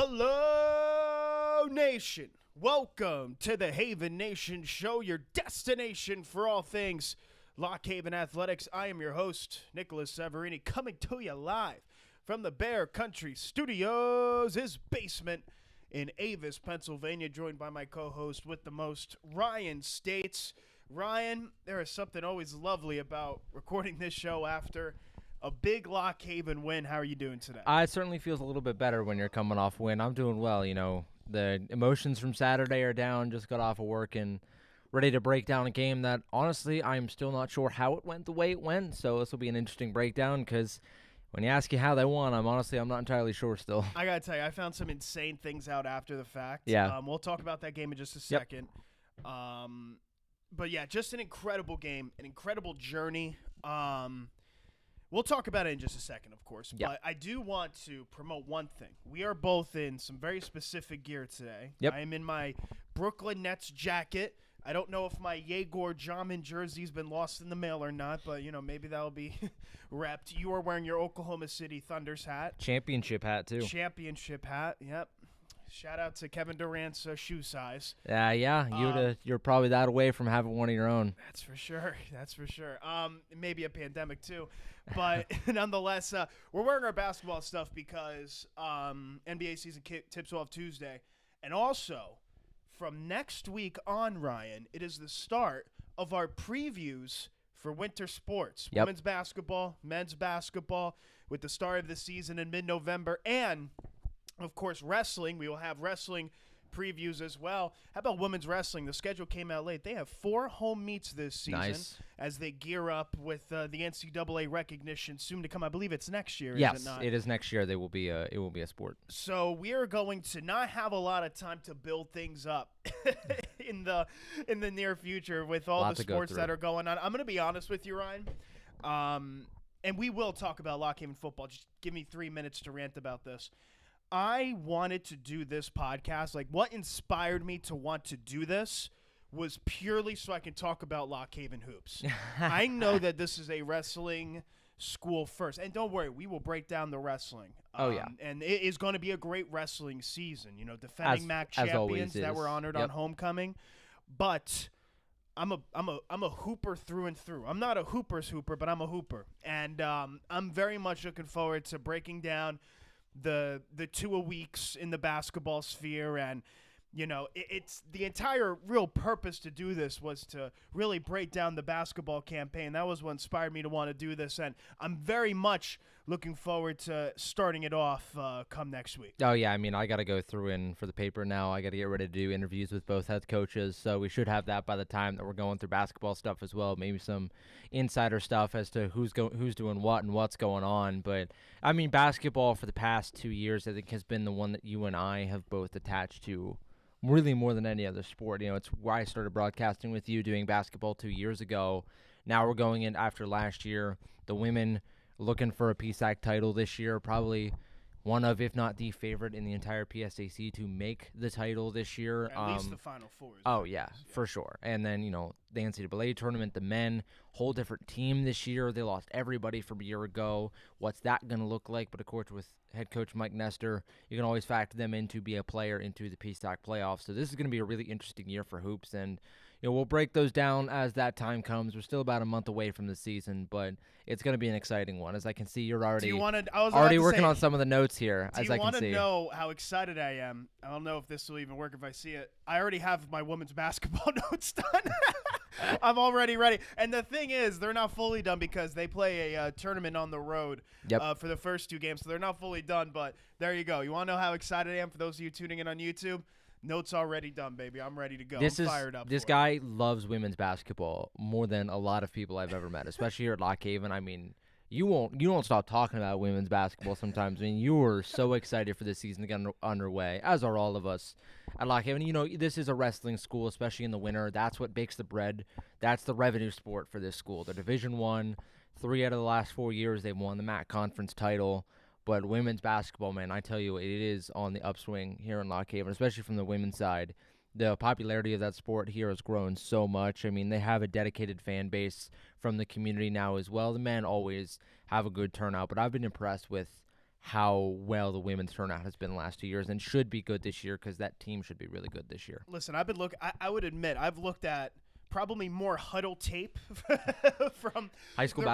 Hello, Nation. Welcome to the Haven Nation Show, your destination for all things Lock Haven Athletics. I am your host, Nicholas Severini, coming to you live from the Bear Country Studios, his basement in Avis, Pennsylvania, joined by my co-host with the most, Ryan States. Ryan, there is something always lovely about recording this show after a big Lock Haven win. How are you doing today? It certainly feels a little bit better when you're coming off win. I'm doing well. You know, the emotions from Saturday are down. Just got off of work and ready to break down a game that, honestly, I'm still not sure how it went the way it went. So this will be an interesting breakdown because when you ask you how they won, I'm not entirely sure still. I got to tell you, I found some insane things out after the fact. Yeah. We'll talk about that game in just a second. But, yeah, just an incredible game, an incredible journey. We'll talk about it in just a second, of course, but I do want to promote one thing. We are both in some very specific gear today. Yep. I am in my Brooklyn Nets jacket. I don't know if my Yegor Jamin jersey's been lost in the mail or not, but, you know, maybe that'll be repped. You are wearing your Oklahoma City Thunders hat. Championship hat, too. Championship hat, yep. Shout out to Kevin Durant's shoe size. You're probably that away from having one of your own. That's for sure. That's for sure. Maybe a pandemic too, but nonetheless, we're wearing our basketball stuff because NBA season tips off Tuesday, and also from next week on, Ryan, it is the start of our previews for winter sports. Yep. Women's basketball, men's basketball, with the start of the season in mid-November, and of course, wrestling. We will have wrestling previews as well. How about women's wrestling? The schedule came out late. They have 4 home meets this season as they gear up with the NCAA recognition soon to come. I believe it's next year, yes, is it not? It is next year. It will be a sport. So we are going to not have a lot of time to build things up in the near future with all the sports that are going on. I'm going to be honest with you, Ryan. And we will talk about Lock Haven football. Just give me 3 minutes to rant about this. I wanted to do this podcast. Like, what inspired me to want to do this was purely so I can talk about Lock Haven hoops. I know that this is a wrestling school first. And don't worry, we will break down the wrestling. And it is going to be a great wrestling season. You know, defending MAC champions that were honored on homecoming. But I'm a hooper through and through. I'm not a hooper's hooper, but I'm a hooper. And I'm very much looking forward to breaking down the 2 weeks in the basketball sphere. And you know, it's the entire real purpose to do this was to really break down the basketball campaign. That was what inspired me to want to do this, and I'm very much looking forward to starting it off come next week. Oh, yeah, I mean, I got to go through in for the paper now. I got to get ready to do interviews with both head coaches, so we should have that by the time that we're going through basketball stuff as well, maybe some insider stuff as to who's doing what and what's going on. But, I mean, basketball for the past 2 years, I think, has been the one that you and I have both attached to really more than any other sport. You know, it's why I started broadcasting with you, doing basketball 2 years ago. Now we're going in after last year. The women looking for a PSAC title this year, probably one of, if not the favorite in the entire PSAC to make the title this year. At least the Final Four. Oh, yeah, for sure. And then, you know, the NCAA tournament, the men, whole different team this year. They lost everybody from a year ago. What's that going to look like? But, of course, with head coach Mike Nestor, you can always factor them in to be a player into the PSAC playoffs. So this is going to be a really interesting year for hoops. And, you know, we'll break those down as that time comes. We're still about a month away from the season, but it's going to be an exciting one. As I can see, you're already working on some of the notes here, as I can see. Do you want to know how excited I am? I don't know if this will even work if I see it. I already have my women's basketball notes done. I'm already ready. And the thing is, they're not fully done because they play a tournament on the road for the first 2 games. So they're not fully done, but there you go. You want to know how excited I am for those of you tuning in on YouTube? Notes already done, baby. I'm ready to go. I'm fired up. This guy loves women's basketball more than a lot of people I've ever met, especially here at Lock Haven. I mean, you won't stop talking about women's basketball sometimes. I mean, you were so excited for this season to get underway, as are all of us at Lock Haven. You know, this is a wrestling school, especially in the winter. That's what bakes the bread. That's the revenue sport for this school. They're Division I. 3 out of the last 4 years, they've won the MAC conference title. But women's basketball, man, I tell you, it is on the upswing here in Lock Haven, especially from the women's side. The popularity of that sport here has grown so much. I mean, they have a dedicated fan base from the community now as well. The men always have a good turnout, but I've been impressed with how well the women's turnout has been the last 2 years, and should be good this year because that team should be really good this year. Listen, I would admit I've looked at probably more huddle tape from high school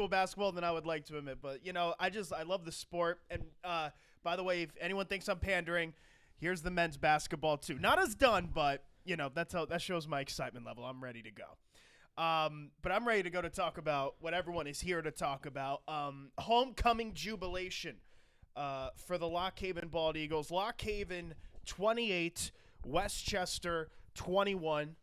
basketball than I would like to admit. But I love the sport. And by the way, if anyone thinks I'm pandering, here's the men's basketball too. Not as done, but that shows my excitement level. I'm ready to go. But I'm ready to go to talk about what everyone is here to talk about. Homecoming jubilation for the Lock Haven Bald Eagles. Lock Haven 28, Westchester 21.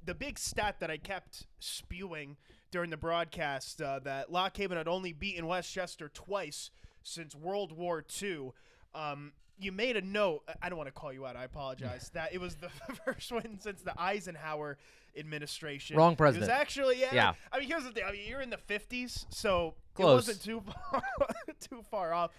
The big stat that I kept spewing during the broadcast, that Lock Haven had only beaten Westchester twice since World War II. You made a note. I don't want to call you out. I apologize. That it was the first one since the Eisenhower administration. Wrong president. It was actually, yeah. I mean, here's the thing. I mean, you're in the 50s, so Close. It wasn't too far off.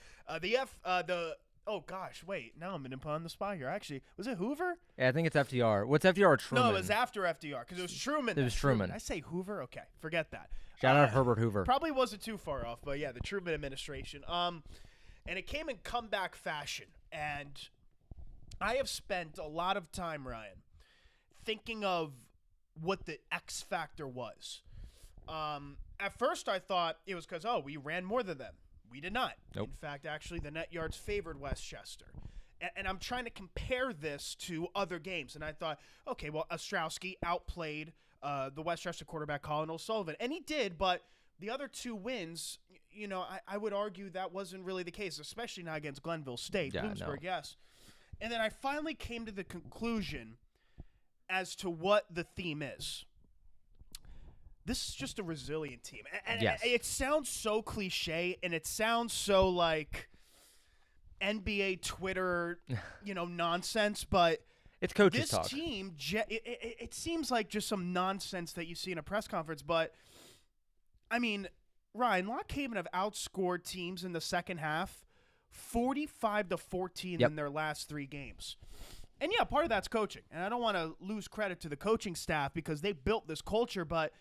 Oh, gosh, wait. Now I'm going to put on the spot here. Actually, was it Hoover? Yeah, I think it's FDR. What's FDR or Truman? No, it was after FDR because it was Truman. It was Truman. I say Hoover? Okay, forget that. Shout out Herbert Hoover. Probably wasn't too far off, but yeah, the Truman administration. And it came in comeback fashion. And I have spent a lot of time, Ryan, thinking of what the X factor was. At first, I thought it was because, we ran more than them. We did not. Nope. In fact, actually, the net yards favored Westchester. And I'm trying to compare this to other games. And I thought, okay, well, Ostrowski outplayed the Westchester quarterback, Colin O'Sullivan. And he did, but the other two wins, I would argue that wasn't really the case, especially not against Glenville State. Yeah, Bloomsburg, yes. And then I finally came to the conclusion as to what the theme is. This is just a resilient team. And yes. It sounds so cliche, and it sounds so like NBA Twitter, nonsense, but it's coaches talk. This team, it seems like just some nonsense that you see in a press conference, but I mean, Ryan, Lock Haven have outscored teams in the second half 45-14 in their last 3 games. And yeah, part of that's coaching. And I don't want to lose credit to the coaching staff because they built this culture, but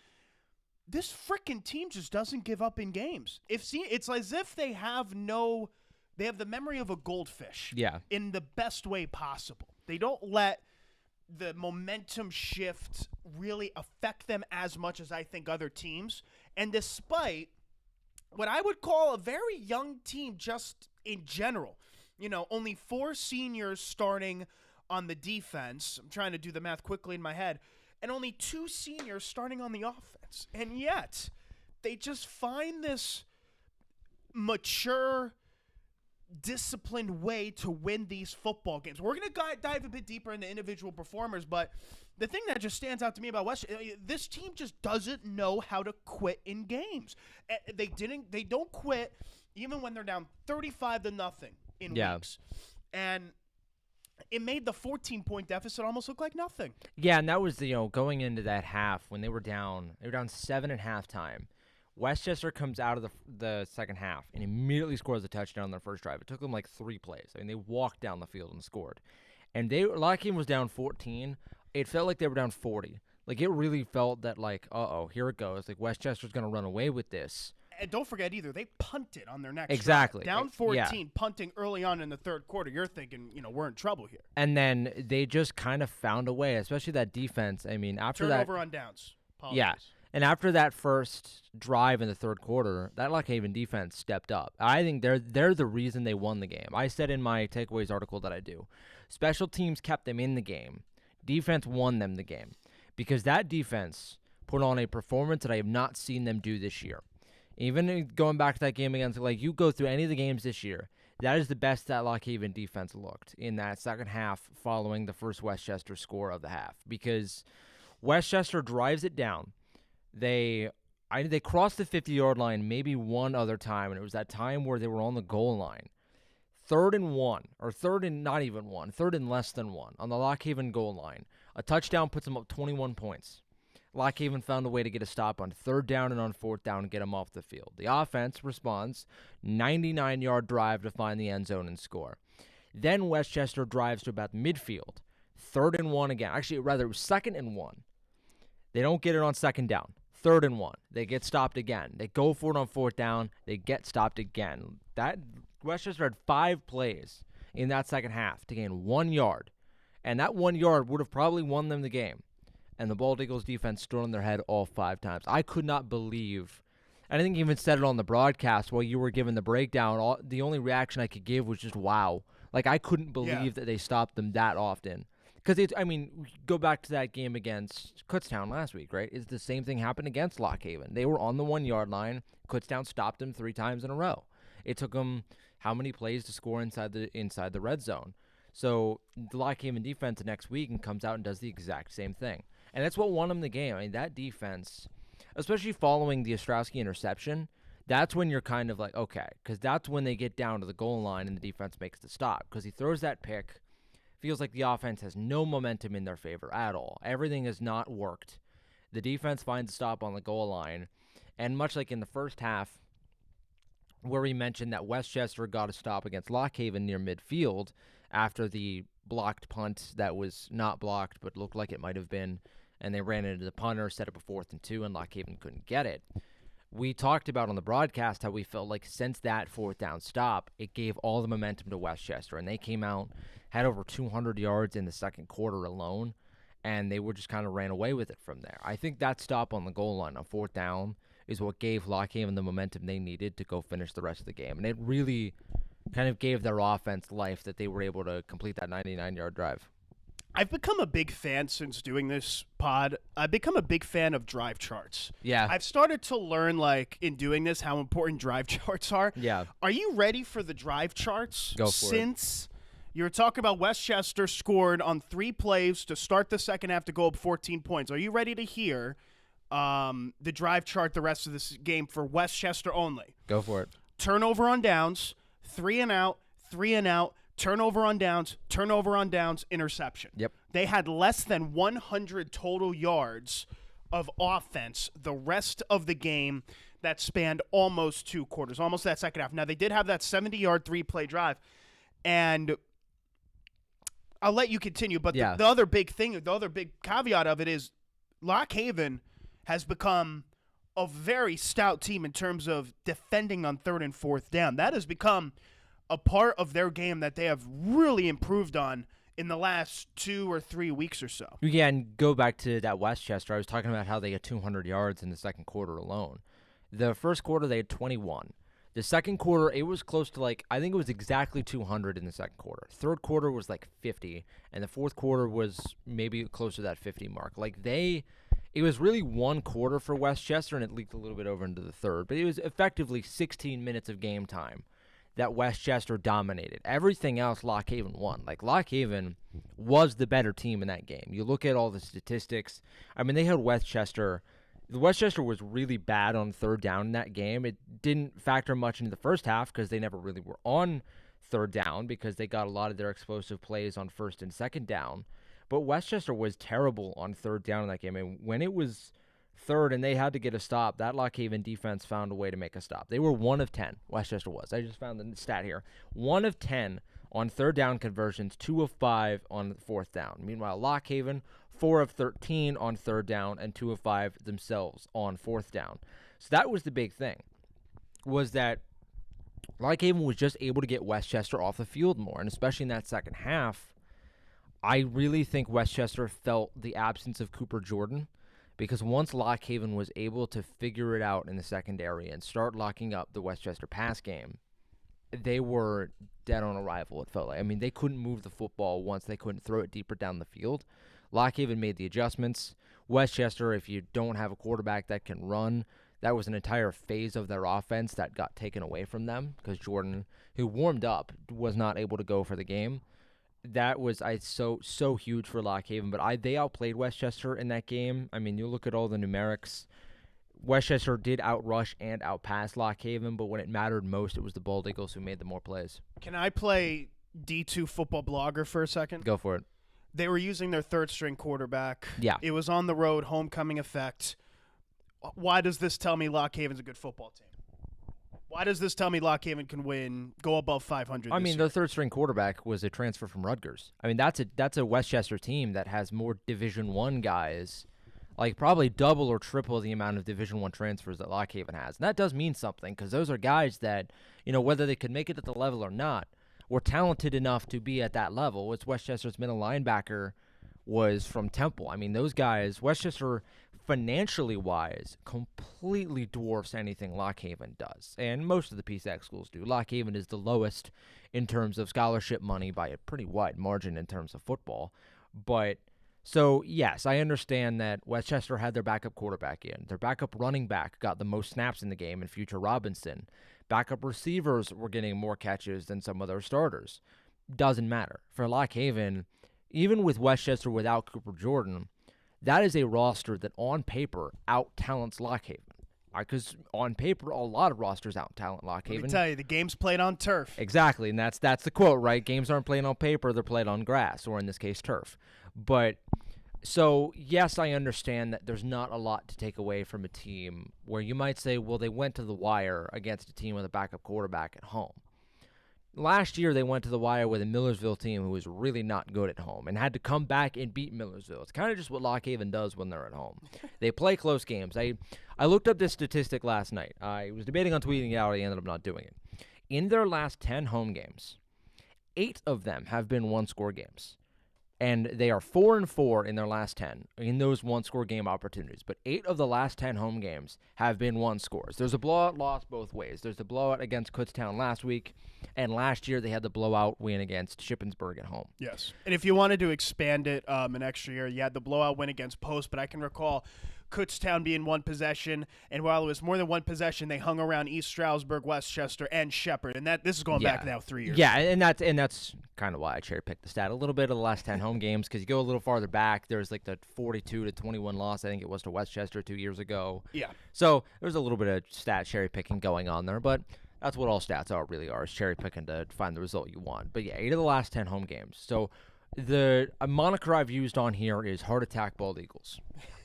this freaking team just doesn't give up in games. It's as if they have the memory of a goldfish in the best way possible. They don't let the momentum shift really affect them as much as I think other teams. And despite what I would call a very young team just in general, only 4 seniors starting on the defense. I'm trying to do the math quickly in my head. And only 2 seniors starting on the offense. And yet, they just find this mature, disciplined way to win these football games. We're going to dive a bit deeper into individual performers, but the thing that just stands out to me about this team just doesn't know how to quit in games. They don't quit even when they're down 35-0 in weeks. And it made the 14-point deficit almost look like nothing. Yeah, and that was going into that half when they were down 7 at halftime. Westchester comes out of the second half and immediately scores a touchdown on their first drive. It took them like 3 plays. I mean, they walked down the field and scored. And Lock Haven was down 14. It felt like they were down 40. Like, it really felt that, like, here it goes. Like, Westchester's going to run away with this. And don't forget either, they punted on their next Exactly. drive. Down 14, punting early on in the third quarter. You're thinking, we're in trouble here. And then they just kind of found a way, especially that defense. I mean, after Turnover on downs. Apologies. Yeah. And after that first drive in the third quarter, that Lock Haven defense stepped up. I think they're the reason they won the game. I said in my takeaways article that I do. Special teams kept them in the game. Defense won them the game. Because that defense put on a performance that I have not seen them do this year. Even going back to that game against, you go through any of the games this year, that is the best that Lock Haven defense looked in that second half following the first Westchester score of the half. Because Westchester drives it down. They crossed the 50-yard line maybe one other time, and it was that time where they were on the goal line. 3rd and 1, or 3rd and not even 1, 3rd and less than 1 on the Lock Haven goal line. A touchdown puts them up 21 points. Lock Haven found a way to get a stop on 3rd down and on 4th down and get them off the field. The offense responds, 99-yard drive to find the end zone and score. Then Westchester drives to about midfield, 3rd and 1 again. Actually, rather, it was 2nd and 1. They don't get it on 2nd down. 3rd and 1. They get stopped again. They go for it on 4th down. They get stopped again. That Westchester had 5 plays in that second half to gain 1 yard. And that 1 yard would have probably won them the game. And the Bald Eagles defense stood on their head all 5 times. I could not believe, and I think you even said it on the broadcast while you were giving the breakdown, the only reaction I could give was just wow. Like, I couldn't believe that they stopped them that often. Because, go back to that game against Kutztown last week, right? It's the same thing happened against Lock Haven. They were on the 1 yard line. Kutztown stopped them 3 times in a row. It took them how many plays to score inside the red zone? So the Lock Haven defense the next week and comes out and does the exact same thing. And that's what won them the game. I mean, that defense, especially following the Ostrowski interception, that's when you're kind of like, okay, because that's when they get down to the goal line and the defense makes the stop. Because he throws that pick. Feels like the offense has no momentum in their favor at all. Everything has not worked. The defense finds a stop on the goal line. And much like in the first half, where we mentioned that Westchester got a stop against Lock Haven near midfield after the blocked punt that was not blocked but looked like it might have been, and they ran into the punter, set up a 4th and 2, and Lock Haven couldn't get it. We talked about on the broadcast how we felt like since that 4th down stop, it gave all the momentum to Westchester, and they came out, had over 200 yards in the second quarter alone, and they were just kind of ran away with it from there. I think that stop on the goal line on 4th down is what gave Lock Haven the momentum they needed to go finish the rest of the game, and it really kind of gave their offense life that they were able to complete that 99-yard drive. I've become a big fan since doing this pod. I've become a big fan of drive charts. Yeah. I've started to learn, in doing this, how important drive charts are. Yeah. Are you ready for the drive charts? Go for Since you were talking about Westchester scored on 3 plays to start the second half to go up 14 points. Are you ready to hear the drive chart the rest of this game for Westchester only? Go for it. Turnover on downs, 3 and out, 3 and out. Turnover on downs, interception. Yep. They had less than 100 total yards of offense the rest of the game that spanned almost 2 quarters, almost that second half. Now, they did have that 70-yard 3-play drive, and I'll let you continue, but the other big thing, the other big caveat of it is Lock Haven has become a very stout team in terms of defending on 3rd and 4th down. That has become a part of their game that they have really improved on in the last 2 or 3 weeks or so. Yeah, and go back to that Westchester. I was talking about how they had 200 yards in the second quarter alone. The first quarter, they had 21. The second quarter, it was close to I think it was exactly 200 in the second quarter. Third quarter was 50, and the fourth quarter was maybe close to that 50 mark. It was really 1 quarter for Westchester, and it leaked a little bit over into the third, but it was effectively 16 minutes of game time that Westchester dominated. Everything else, Lock Haven won. Lock Haven was the better team in that game. You look at all the statistics. I mean, they had Westchester. The Westchester was really bad on 3rd down in that game. It didn't factor much into the first half because they never really were on 3rd down because they got a lot of their explosive plays on 1st and 2nd down. But Westchester was terrible on 3rd down in that game. And when it was 3rd and they had to get a stop, that Lock Haven defense found a way to make a stop. They were 1 of 10, Westchester was. I just found the stat here. 1 of 10 on 3rd down conversions, 2 of 5 on 4th down. Meanwhile, Lock Haven, 4 of 13 on 3rd down and 2 of 5 themselves on 4th down. So that was the big thing, was that Lock Haven was just able to get Westchester off the field more, and especially in that second half, I really think Westchester felt the absence of Cooper Jordan. Because once Lock Haven was able to figure it out in the secondary and start locking up the Westchester pass game, they were dead on arrival, it felt like. I mean, they couldn't move the football once they couldn't throw it deeper down the field. Lock Haven made the adjustments. Westchester, if you don't have a quarterback that can run, that was an entire phase of their offense that got taken away from them because Jordan, who warmed up, was not able to go for the game. That was so huge for Lock Haven, but they outplayed Westchester in that game. I mean, you look at all the numerics. Westchester did outrush and outpass Lock Haven, but when it mattered most, it was the Bald Eagles who made the more plays. Can I play D2 football blogger for a second? Go for it. They were using their 3rd-string quarterback. Yeah. It was on the road, homecoming effect. Why does this tell me Lock Haven's a good football team? Why does this tell me Lock Haven can win, go above 500 I mean, year? their 3rd-string quarterback was a transfer from Rutgers. I mean, that's a Westchester team that has more Division I guys like probably double or triple the amount of Division I transfers that Lock Haven has. And that does mean something because those are guys that, whether they could make it at the level or not, were talented enough to be at that level. It's Westchester's middle linebacker was from Temple. I mean, those guys, Westchester, financially wise, completely dwarfs anything Lock Haven does. And most of the PSAC schools do. Lock Haven is the lowest in terms of scholarship money by a pretty wide margin in terms of football. But so, yes, I understand that Westchester had their backup quarterback in. Their backup running back got the most snaps in the game in Future Robinson. Backup receivers were getting more catches than some of their starters. Doesn't matter. For Lock Haven, even with Westchester without Cooper Jordan, that is a roster that on paper out-talents Lock Haven. Because on paper, a lot of rosters out-talent Lock Haven. Let me tell you, the game's played on turf. Exactly, and that's the quote, right? Games aren't played on paper, they're played on grass, or in this case, turf. But, so, yes, I understand that there's not a lot to take away from a team where you might say, well, they went to the wire against a team with a backup quarterback at home. Last year, they went to the wire with a Millersville team who was really not good at home and had to come back and beat Millersville. It's kind of just what Lock Haven does when they're at home. They play close games. I looked up this statistic last night. I was debating on tweeting it out. I ended up not doing it. In their last 10 home games, 8 of them have been one-score games. And they are 4-4 in their last 10 in those one-score game opportunities. But 8 of the last 10 home games have been one scores. There's a blowout loss both ways. There's the blowout against Kutztown last week, and last year they had the blowout win against Shippensburg at home. Yes. And if you wanted to expand it an extra year, you had the blowout win against Post, but I can recall Kutztown being one possession, and while it was more than one possession, they hung around East Stroudsburg, Westchester, and Shepherd, and this is going back now 3 years. Yeah, and that's kind of why I cherry-picked the stat a little bit of the last 10 home games, because you go a little farther back, there's like the 42-21 loss, I think it was to Westchester 2 years ago. Yeah. So there's a little bit of stat cherry-picking going on there, but that's what all stats really are, is cherry-picking to find the result you want. But yeah, 8 of the last 10 home games. So the moniker I've used on here is Heart Attack Bald Eagles.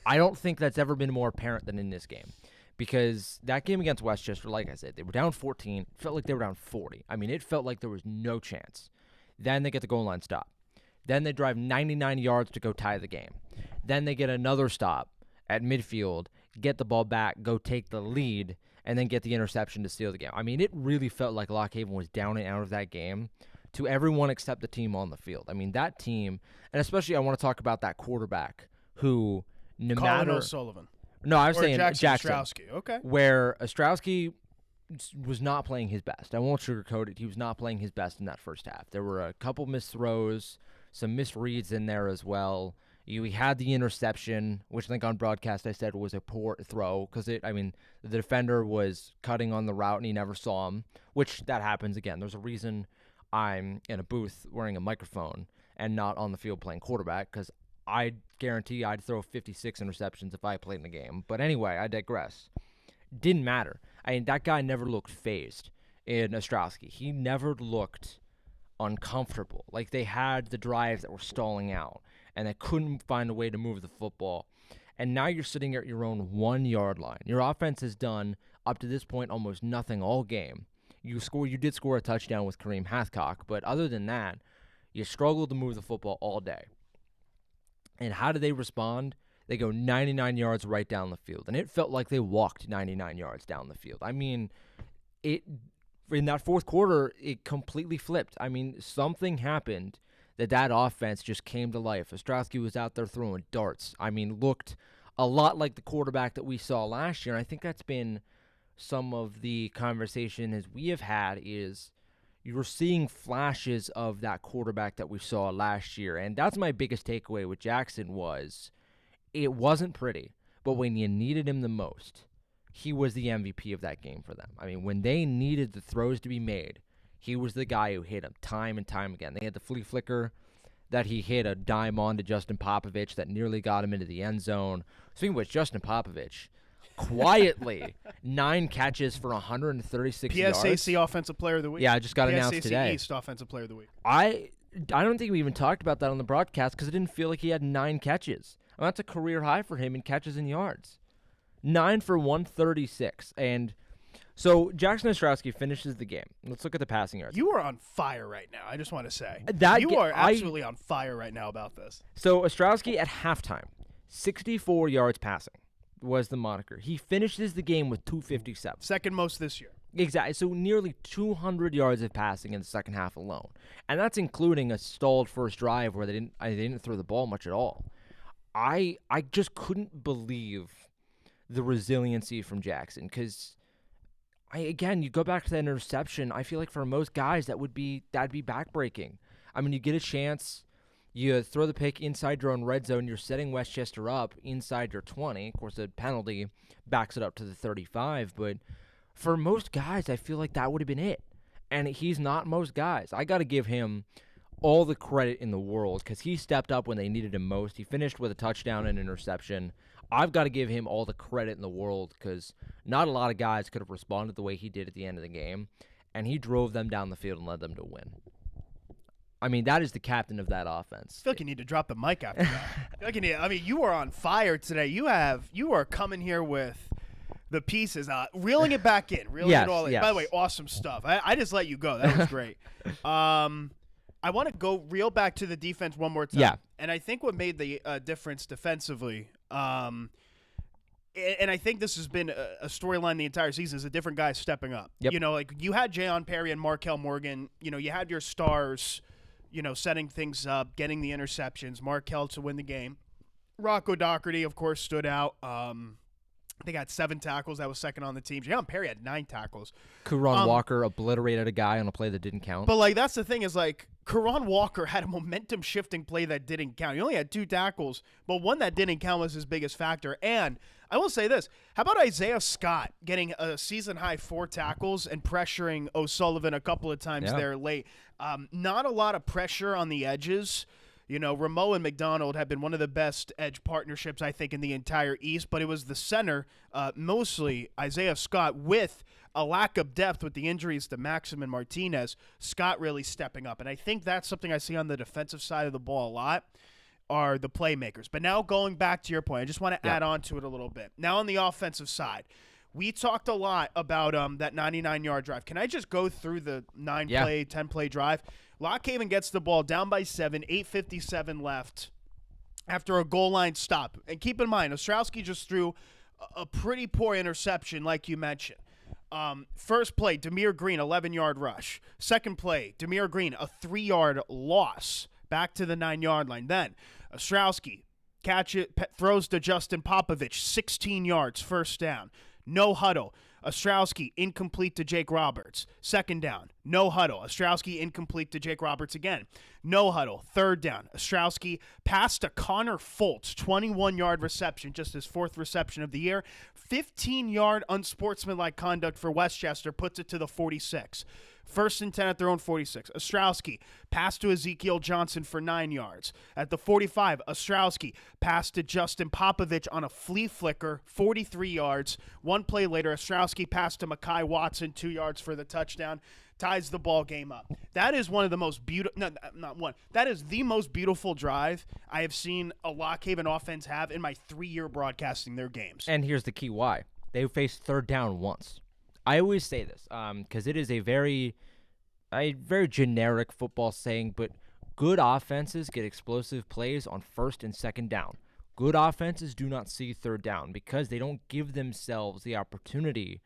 I don't think that's ever been more apparent than in this game, because that game against Westchester, like I said, they were down 14. It felt like they were down 40. I mean, it felt like there was no chance. Then they get the goal line stop. Then they drive 99 yards to go tie the game. Then they get another stop at midfield, get the ball back, go take the lead, and then get the interception to seal the game. I mean, it really felt like Lock Haven was down and out of that game to everyone except the team on the field. I mean, that team, and especially I want to talk about that quarterback who, no Colin matter O'Sullivan. No, I was or saying Jackson Ostrowski. Okay. Where Ostrowski was not playing his best. I won't sugarcoat it. He was not playing his best in that first half. There were a couple missed throws, some misreads in there as well. We had the interception, which I think on broadcast I said was a poor throw because the defender was cutting on the route and he never saw him, which that happens again. There's a reason I'm in a booth wearing a microphone and not on the field playing quarterback, because I guarantee I'd throw 56 interceptions if I played in the game. But anyway, I digress. Didn't matter. I mean, that guy never looked phased in Ostrowski. He never looked uncomfortable. Like, they had the drives that were stalling out, and they couldn't find a way to move the football. And now you're sitting at your own 1-yard line. Your offense has done, up to this point, almost nothing all game. You did score a touchdown with Kareem Hathcock, but other than that, you struggled to move the football all day. And how do they respond? They go 99 yards right down the field. And it felt like they walked 99 yards down the field. I mean, in that fourth quarter, it completely flipped. I mean, something happened that offense just came to life. Ostrowski was out there throwing darts. I mean, looked a lot like the quarterback that we saw last year. And I think that's been some of the conversation as we have had is you were seeing flashes of that quarterback that we saw last year. And that's my biggest takeaway with Jackson was it wasn't pretty, but when you needed him the most, he was the MVP of that game for them. I mean, when they needed the throws to be made, he was the guy who hit them time and time again. They had the flea flicker that he hit a dime on to Justin Popovich that nearly got him into the end zone. Speaking of which, Justin Popovich, quietly, 9 catches for 136 yards. PSAC Offensive Player of the Week. Yeah, I just got announced today. PSAC East Offensive Player of the Week. I don't think we even talked about that on the broadcast because it didn't feel like he had 9 catches. I mean, that's a career high for him in catches and yards. 9 for 136. And so Jackson Ostrowski finishes the game. Let's look at the passing yards. You are on fire right now, I just want to say. You are absolutely on fire right now about this. So Ostrowski at halftime 64 yards passing was the moniker. He finishes the game with 257. Second most this year. Exactly. So nearly 200 yards of passing in the second half alone. And that's including a stalled first drive where they didn't throw the ball much at all. I just couldn't believe the resiliency from Jackson, because again, you go back to that interception, I feel like for most guys that'd be backbreaking. I mean, you get a chance, you throw the pick inside your own red zone, you're setting Westchester up inside your 20. Of course, the penalty backs it up to the 35, but for most guys, I feel like that would have been it. And he's not most guys. I got to give him all the credit in the world because he stepped up when they needed him most. He finished with a touchdown and interception. I've got to give him all the credit in the world because not a lot of guys could have responded the way he did at the end of the game, and he drove them down the field and led them to win. I mean, that is the captain of that offense. I feel like you need to drop the mic after that. You are on fire today. You are coming here with the pieces, reeling it back in, it all in. Yes. By the way, awesome stuff. I just let you go. That was great. I want to go reel back to the defense one more time. Yeah. And I think what made the difference defensively, and I think this has been a storyline the entire season, is a different guy stepping up. Yep. Like you had Jayon Perry and Markel Morgan. You had your stars, setting things up, getting the interceptions, Markel to win the game. Rocco Doherty, of course, stood out. They got 7 tackles. That was second on the team. Jayon Perry had 9 tackles. Karan Walker obliterated a guy on a play that didn't count. But, that's the thing is, Karan Walker had a momentum-shifting play that didn't count. He only had 2 tackles, but one that didn't count was his biggest factor. And I will say this. How about Isaiah Scott getting a season-high 4 tackles and pressuring O'Sullivan a couple of times there late? Not a lot of pressure on the edges. Ramo and McDonald have been one of the best edge partnerships, I think, in the entire East, but it was the center, mostly Isaiah Scott, with a lack of depth with the injuries to Maxim and Martinez, Scott really stepping up. And I think that's something I see on the defensive side of the ball a lot, are the playmakers. But now going back to your point, I just want to add on to it a little bit. Now on the offensive side, we talked a lot about that 99-yard drive. Can I just go through the 9-play, 10-play drive? Lockhaven gets the ball down by 7, 8:57 left after a goal line stop. And keep in mind, Ostrowski just threw a pretty poor interception, like you mentioned. First play, Demir Green, 11-yard rush. Second play, Demir Green, a 3-yard loss back to the 9-yard line. Then Ostrowski, catch it, throws to Justin Popovich, 16 yards, first down. No huddle. Ostrowski, incomplete to Jake Roberts. Second down. No huddle. Ostrowski, incomplete to Jake Roberts again. No huddle. Third down. Ostrowski passed to Connor Fultz, 21-yard reception, just his 4th reception of the year. 15-yard unsportsmanlike conduct for Westchester puts it to the 46. First and 10 at their own 46. Ostrowski passed to Ezekiel Johnson for 9 yards. At the 45, Ostrowski passed to Justin Popovich on a flea flicker, 43 yards. One play later, Ostrowski passed to Mekhi Watson, 2 yards for the touchdown. Ties the ball game up. That is one of the most beautiful, no, not one. That is the most beautiful drive I have seen a Lockhaven offense have in my 3-year broadcasting their games. And here's the key why. They faced third down once. I always say this because it is a very generic football saying, but good offenses get explosive plays on first and second down. Good offenses do not see third down because they don't give themselves the opportunity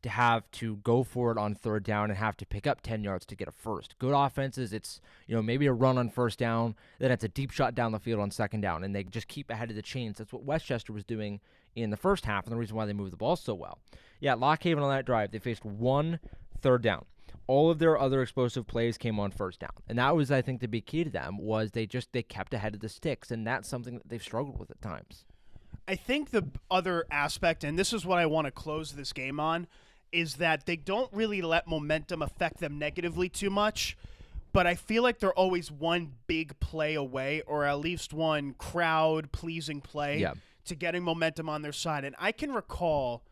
to have to go for it on third down and have to pick up 10 yards to get a first. Good offenses, it's maybe a run on first down, then it's a deep shot down the field on second down, and they just keep ahead of the chains. That's what Westchester was doing in the first half, and the reason why they moved the ball so well. Yeah, Lockhaven on that drive, they faced 1 third down. All of their other explosive plays came on first down, and that was, I think, the big key to them was they kept ahead of the sticks, and that's something that they've struggled with at times. I think the other aspect, and this is what I want to close this game on, is that they don't really let momentum affect them negatively too much, but I feel like they're always one big play away, or at least one crowd-pleasing play to getting momentum on their side. And I can recall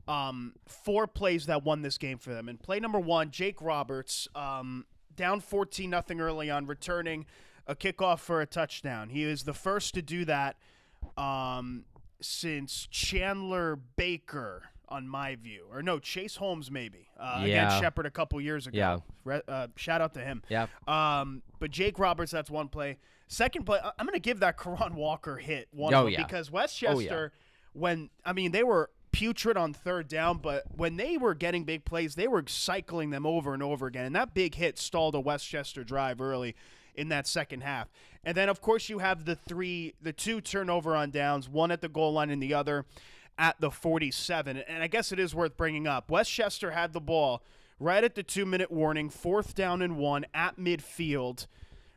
4 plays that won this game for them. And play number 1, Jake Roberts, down 14-0 early on, returning a kickoff for a touchdown. He is the first to do that since Chandler Baker on my view. Or no, Chase Holmes maybe. Against Shepherd a couple years ago. Yeah. Shout out to him. Yeah. But Jake Roberts, that's one play. Second play, I'm going to give that Karan Walker hit because Westchester, they were putrid on third down, but when they were getting big plays, they were cycling them over and over again. And that big hit stalled a Westchester drive early in that second half. And then, of course, you have the two turnover on downs, one at the goal line and the other at the 47. And I guess it is worth bringing up. Westchester had the ball right at the 2-minute warning, 4th down and 1 at midfield.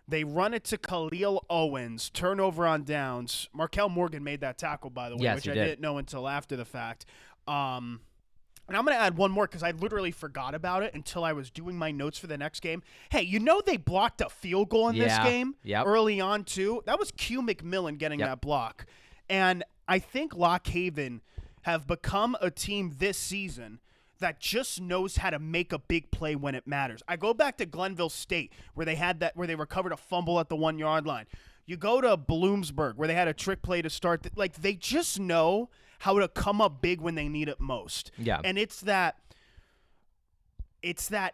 They run it to Khalil Owens, turnover on downs. Markel Morgan made that tackle, by the way, which I didn't know until after the fact. And I'm going to add one more because I literally forgot about it until I was doing my notes for the next game. Hey, they blocked a field goal in this game early on, too. That was Q McMillan getting that block. And I think Lock Haven have become a team this season that just knows how to make a big play when it matters. I go back to Glenville State where they recovered a fumble at the 1-yard line. You go to Bloomsburg where they had a trick play to start. They just know how to come up big when they need it most. Yeah. And it's that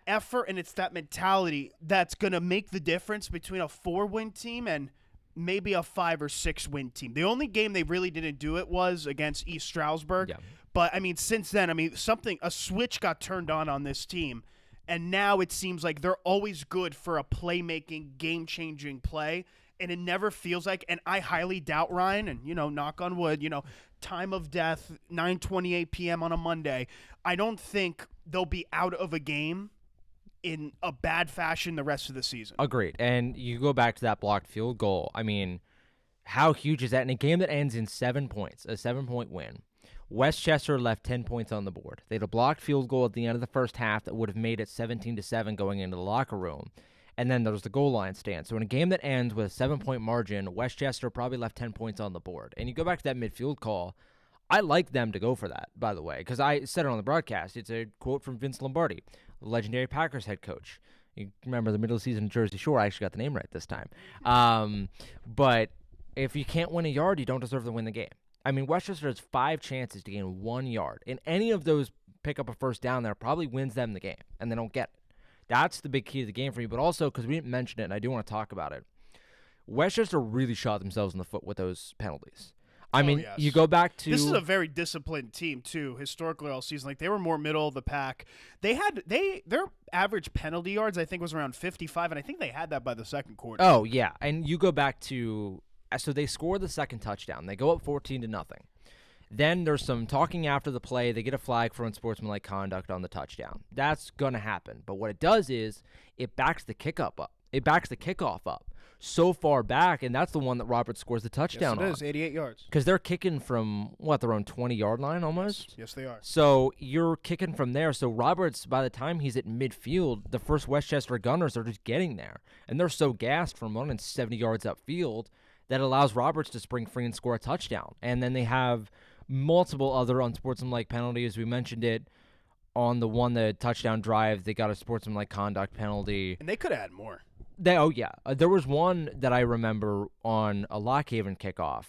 effort and it's that mentality that's going to make the difference between a 4-win team and maybe a 5 or 6-win team. The only game they really didn't do it was against East Stroudsburg. Yeah. But, since then, a switch got turned on this team, and now it seems like they're always good for a playmaking, game-changing play, and it never feels like, and I highly doubt, Ryan, and, knock on wood, time of death, 9:28 p.m. on a Monday, I don't think they'll be out of a game in a bad fashion the rest of the season. Agreed. And you go back to that blocked field goal. How huge is that? In a game that ends in 7 points, a 7-point win, Westchester left 10 points on the board. They had a blocked field goal at the end of the first half that would have made it 17-7 going into the locker room. And then there's the goal line stand. So in a game that ends with a 7-point margin, Westchester probably left 10 points on the board. And you go back to that midfield call, I like them to go for that, by the way, because I said it on the broadcast. It's a quote from Vince Lombardi, the legendary Packers head coach. You remember the middle of the season Jersey Shore. I actually got the name right this time. But if you can't win a yard, you don't deserve to win the game. Westchester has 5 chances to gain 1 yard. And any of those pick up a first down there probably wins them the game, and they don't get it. That's the big key to the game for me. But also, because we didn't mention it, and I do want to talk about it, Westchester really shot themselves in the foot with those penalties. Yes. You go back to... This is a very disciplined team, too, historically all season. They were more middle of the pack. Their average penalty yards, I think, was around 55, and I think they had that by the second quarter. Oh, yeah. And you go back to... So they score the second touchdown. They go up 14-0. Then there's some talking after the play. They get a flag for unsportsmanlike conduct on the touchdown. That's going to happen. But what it does is it backs the kickoff up. It backs the kickoff up so far back, and that's the one that Roberts scores the touchdown on. Yes, it is, 88 yards. Because they're kicking from, their own 20-yard line almost? Yes, they are. So you're kicking from there. So Roberts, by the time he's at midfield, the first Westchester Gunners are just getting there. And they're so gassed from running 70 yards upfield that allows Roberts to spring free and score a touchdown. And then they have multiple other unsportsmanlike penalties. We mentioned it on the touchdown drive. They got a sportsmanlike conduct penalty. And they could have had more. There was one that I remember on a Lock Haven kickoff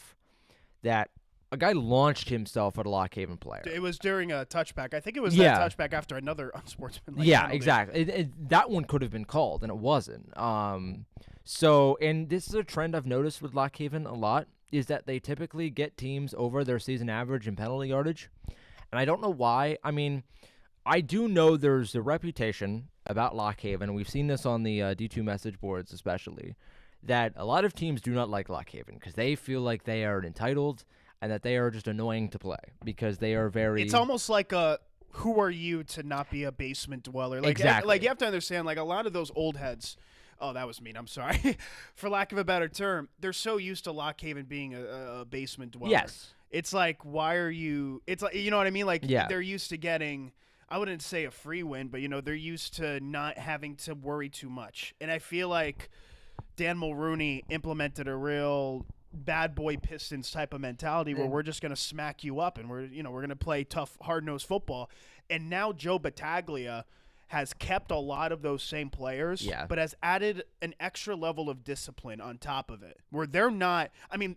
that a guy launched himself at a Lock Haven player. It was during a touchback. I think it was that touchback after another unsportsmanlike penalty. Exactly. That one could have been called, and it wasn't. And this is a trend I've noticed with Lock Haven a lot, is that they typically get teams over their season average in penalty yardage. And I don't know why. I do know there's a reputation about Lock Haven, and we've seen this on the D2 message boards especially, that a lot of teams do not like Lock Haven because they feel like they are entitled and that they are just annoying to play because they are very... It's almost like who are you to not be a basement dweller? Exactly. You have to understand, a lot of those old heads... Oh, that was mean. I'm sorry. For lack of a better term, they're so used to Lock Haven being a basement dweller. Yes. It's like, why are you... It's like, you know what I mean? They're used to getting... I wouldn't say a free win, but, they're used to not having to worry too much. And I feel like Dan Mulrooney implemented a real bad boy Pistons type of mentality where we're just going to smack you up and we're going to play tough, hard-nosed football. And now Joe Battaglia has kept a lot of those same players, but has added an extra level of discipline on top of it, where they're not. I mean,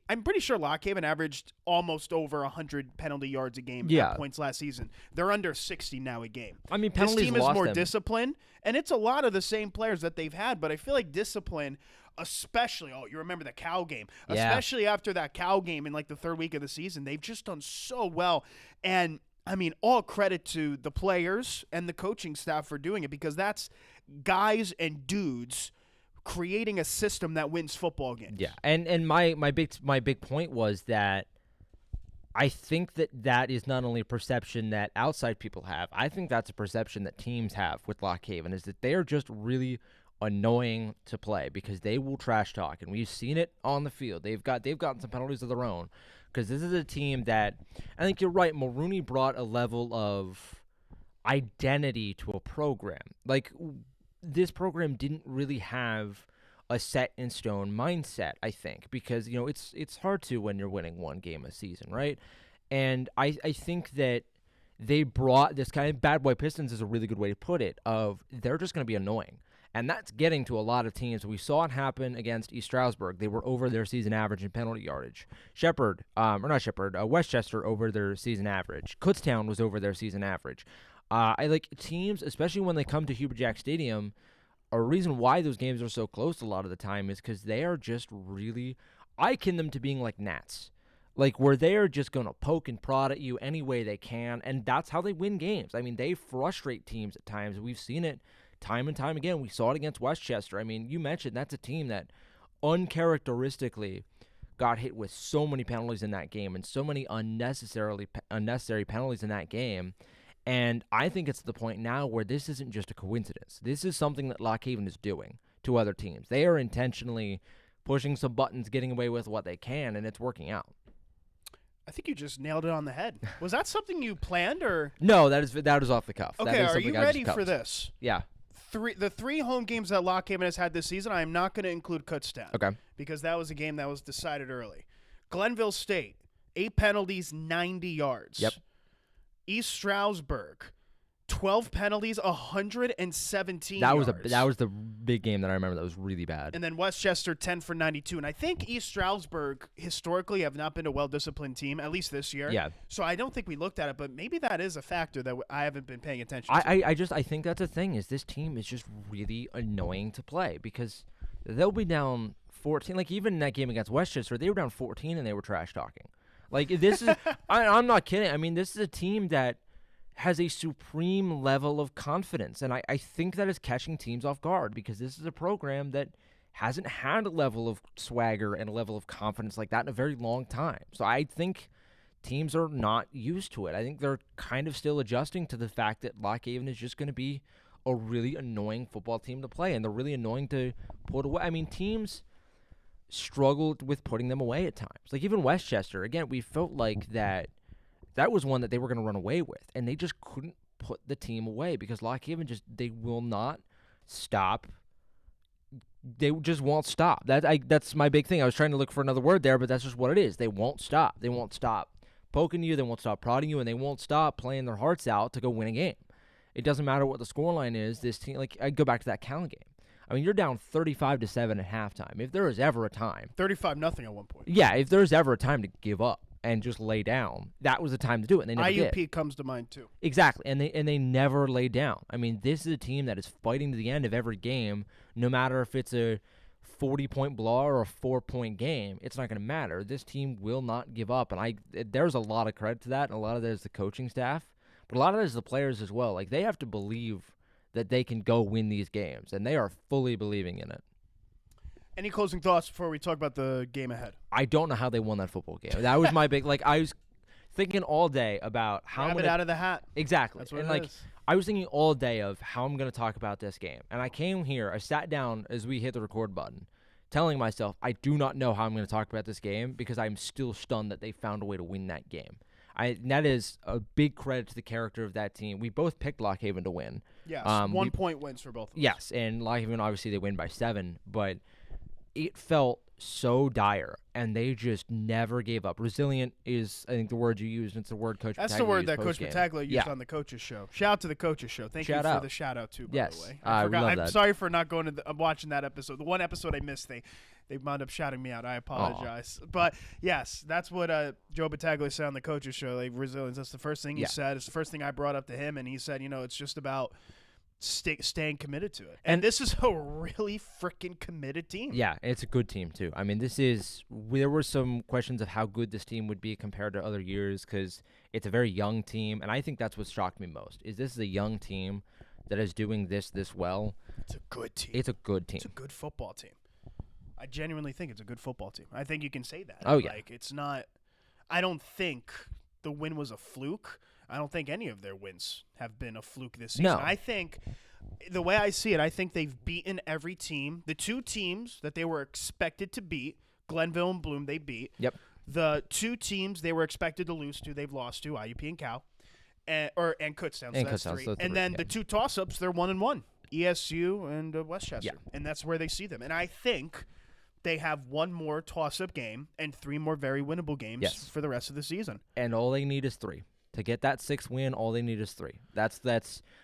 I'm pretty sure Lock Haven averaged almost over 100 penalty yards a game at points last season. They're under 60 now a game. I mean, penalties this team is more them. disciplined, and it's a lot of the same players that they've had. But I feel like discipline, especially, you remember the Cal game, especially after that Cal game in like the third week of the season, they've just done so well. And I mean, all credit to the players and the coaching staff for doing it, because that's guys and dudes creating a system that wins football games. Yeah, and my big point was that I think that is not only a perception that outside people have. I think that's a perception that teams have with Lock Haven, is that they are just really annoying to play because they will trash talk, and we've seen it on the field. They've gotten some penalties of their own. Because this is a team that, I think you're right, Mulrooney brought a level of identity to a program. Like, this program didn't really have a set-in-stone mindset, I think, because, it's hard to when you're winning one game a season, right? And I think that they brought this kind of Bad Boy Pistons is a really good way to put it, of they're just going to be annoying. And that's getting to a lot of teams. We saw it happen against East Stroudsburg. They were over their season average in penalty yardage. Westchester over their season average. Kutztown was over their season average. I like teams, especially when they come to Hubert Jack Stadium, a reason why those games are so close a lot of the time is because they are just really, I akin them to being like gnats. Like, where they are just going to poke and prod at you any way they can, and that's how they win games. I mean, they frustrate teams at times. We've seen it time and time again. We saw it against Westchester. I mean, you mentioned that's a team that uncharacteristically got hit with so many penalties in that game and so many unnecessary penalties in that game. And I think it's the point now where this isn't just a coincidence. This is something that Lock Haven is doing to other teams. They are intentionally pushing some buttons, getting away with what they can, and it's working out. I think you just nailed it on the head. Was that something you planned, or no? That is off the cuff. Okay, are you ready for this? Yeah. The three home games that Lock Haven has had this season, I am not going to include Kutztown. Okay. Because that was a game that was decided early. Glenville State, 8 penalties, 90 yards. Yep. East Stroudsburg, 12 penalties, 117 yards. That was the big game that I remember that was really bad. And then Westchester, 10 for 92. And I think East Stroudsburg historically have not been a well-disciplined team, at least this year. Yeah. So I don't think we looked at it, but maybe that is a factor that I haven't been paying attention to. I think that's the thing, is this team is just really annoying to play because they'll be down 14. Like, even in that game against Westchester, they were down 14 and they were trash talking. Like, this is I'm not kidding. I mean, this is a team that has a supreme level of confidence, and I think that is catching teams off guard because this is a program that hasn't had a level of swagger and a level of confidence like that in a very long time. So I think teams are not used to it. I think they're kind of still adjusting to the fact that Lock Haven is just going to be a really annoying football team to play, and they're really annoying to put away. I mean, teams struggled with putting them away at times. Like, even Westchester, again, we felt like that was one that they were going to run away with, and they just couldn't put the team away because Lock Haven they will not stop. They just won't stop. That's my big thing. I was trying to look for another word there, but that's just what it is. They won't stop. They won't stop poking you. They won't stop prodding you, and they won't stop playing their hearts out to go win a game. It doesn't matter what the scoreline is. This team, like, I go back to that Callan game. I mean, you're down 35-7 at halftime. If there is ever a time, 35-0 at one point. Yeah, if there's ever a time to give up and just lay down, that was the time to do it. And they never IUP did. Comes to mind too. Exactly, and they never laid down. I mean, this is a team that is fighting to the end of every game, no matter if it's a 40-point blowout or a 4-point game. It's not going to matter. This team will not give up, and there's a lot of credit to that, and a lot of that is the coaching staff, but a lot of it is the players as well. Like, they have to believe that they can go win these games, and they are fully believing in it. Any closing thoughts before we talk about the game ahead? I don't know how they won that football game. That was my big, like, I was thinking all day about how I'm going to... out of the hat. Exactly. That's what and, it is. I was thinking all day of how I'm going to talk about this game. And I came here, I sat down as we hit the record button, telling myself, I do not know how I'm going to talk about this game because I'm still stunned that they found a way to win that game. That is a big credit to the character of that team. We both picked Lock Haven to win. Yes, 1 point wins for both of us. Yes, and Lock Haven, obviously, they win by 7, but it felt so dire, and they just never gave up. Resilient is, I think, the word you used. It's the word Coach That's Battaglia the word used that Coach post-game. Battaglia used on the Coaches Show. Shout out to the Coaches Show. Thank you for the shout out too, by the way. I forgot. I'm sorry for not going to watching that episode. The one episode I missed, they wound up shouting me out. I apologize. But yes, that's what Joe Battaglia said on the Coaches Show. Like, resilience. That's the first thing he said. It's the first thing I brought up to him, and he said, it's just about staying committed to it. And this is a really freaking committed team. Yeah, it's a good team, too. I mean, there were some questions of how good this team would be compared to other years because it's a very young team, and I think that's what shocked me most, is this is a young team that is doing this well. It's a good team. It's a good team. It's a good football team. I genuinely think it's a good football team. I think you can say that. Oh, yeah. Like, it's not – I don't think the win was a fluke. I don't think any of their wins have been a fluke this season. No. I think the way I see it, I think they've beaten every team. The two teams that they were expected to beat, Glenville and Bloom, they beat. Yep. The two teams they were expected to lose to, they've lost to, IUP and Cal, and Kutztown. So that's three. And then the two toss-ups, they're 1-1, ESU and Westchester. Yeah. And that's where they see them. And I think they have one more toss-up game and three more very winnable games for the rest of the season. And all they need is 3. To get that 6th win, all they need is 3. That's.